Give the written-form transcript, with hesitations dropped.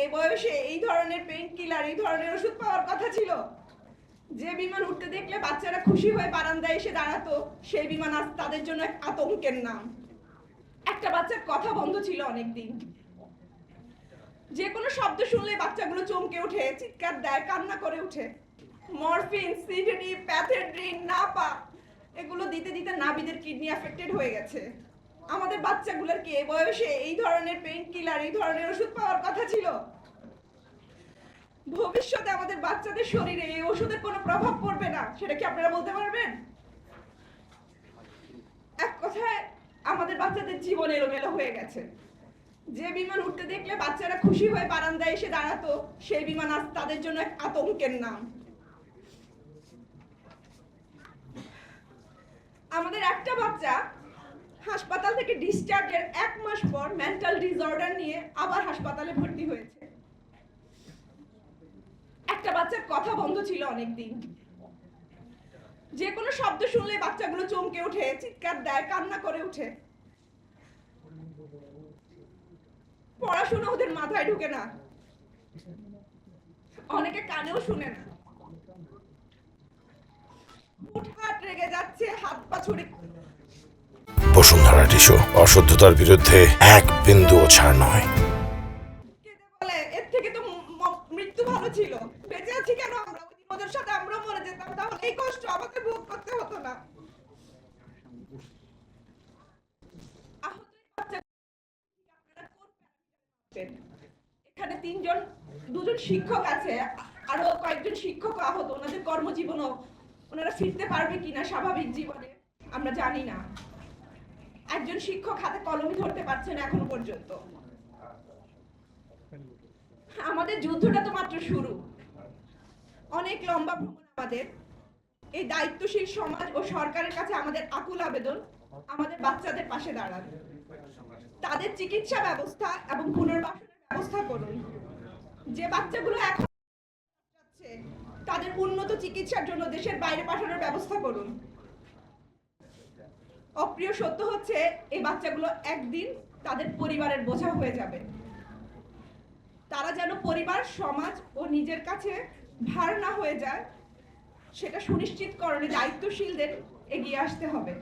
এই বয়সে এই ধরনের পেইন কিলার, এই ধরনের ওষুধ পাওয়ার কথা ছিল? যে বিমান উঠতে দেখলে বাচ্চারা খুশি হয়ে বারান্দায় এসে দাঁড়াতো, সেই বিমান আজ তাদের জন্য এক আতঙ্কের নাম। একটা বাচ্চার কথা বন্ধ ছিল অনেকদিন। যে কোনো শব্দ শুনলে বাচ্চাগুলো চমকে ওঠে, চিৎকার দেয়, কান্না করে ওঠে। মরফিন, সিডনি, প্যাথেড্রিন, নাপা এগুলো দিতে দিতে নাভিদের কিডনি অ্যাফেক্টেড হয়ে গেছে। আমাদের বাচ্চাগুলোর কি এই বয়সে এই ধরনের পেইন কিলার, এই ধরনের ওষুধ পাওয়ার কথা ছিল? ভবিষ্যতে আমাদের বাচ্চাদের শরীরে এই ওষুধের কোনো প্রভাব পড়বে না, সেটা কি আপনারা বলতে পারবেন? এক কথায় আমাদের বাচ্চাদের জীবন এলোমেলো হয়ে গেছে। যে বিমান উঠতে দেখলে বাচ্চারা খুশি হয়ে বারান্দায় এসে দাঁড়াতো, সেই বিমান আজ তাদের জন্য এক আতঙ্কের নাম। আমাদের একটা বাচ্চা হাসপাতাল থেকে ডিসচার্জের 1 মাস পর মেন্টাল ডিসঅর্ডার নিয়ে আবার হাসপাতালে ভর্তি হয়েছে। একটা বাচ্চার কথা বন্ধ ছিল অনেকদিন। যে কোনো শব্দ শুনলে বাচ্চাগুলো চমকে ওঠে, চিৎকার দেয়, কান্না করে ওঠে। পড়াশোনা ওদের মাথায় ঢুকে না, অনেকে কানেও শুনে না। হুটহাট রেগে যাচ্ছে, হাত পা ছুড়ে। বসুন্ধরা টিস্যু অশুদ্ধতার বিরুদ্ধে এক বিন্দুও ছাড় নয়। বলে এর থেকে তো মৃত্যু ভালো ছিল, বেঁচে আছি কেন আমরা? ওদের সাথে আমরাও মরে যেতাম, তাহলে এই কষ্ট আমাকে ভোগ করতে হতো না। এখানে দুজন শিক্ষক আছে, আরো কয়েকজন শিক্ষক আহত। ওনাদের কর্মজীবনও ওনারা ফিরতে পারবে কিনা স্বাভাবিক জীবনে আমরা জানি না। একজন শিক্ষক হাতে কলমই ধরতে পারছে না এখনো পর্যন্ত। আমাদের যুদ্ধটা তো মাত্র শুরু, অনেক লম্বা ভ্রমণ আমাদের। এই দায়িত্বশীল সমাজ ও সরকারের কাছে আমাদের আকুল আবেদন, আমাদের বাচ্চাদের পাশে দাঁড়ান, তাদের চিকিৎসা ব্যবস্থা এবং পুনর্বাসনের ব্যবস্থা করুন। যে বাচ্চাগুলো এখন যাচ্ছে তাদের উন্নত চিকিৎসার জন্য দেশের বাইরে পাঠানোর ব্যবস্থা করুন। অপ্রিয় সত্য হচ্ছে এই বাচ্চাগুলো একদিন তাদের পরিবারের বোঝা হয়ে যাবে। তারা যেন পরিবার, সমাজ ও নিজের কাছে ভার না হয়ে যায়, সেটা সুনিশ্চিতকরণে দায়িত্বশীলদের এগিয়ে আসতে হবে।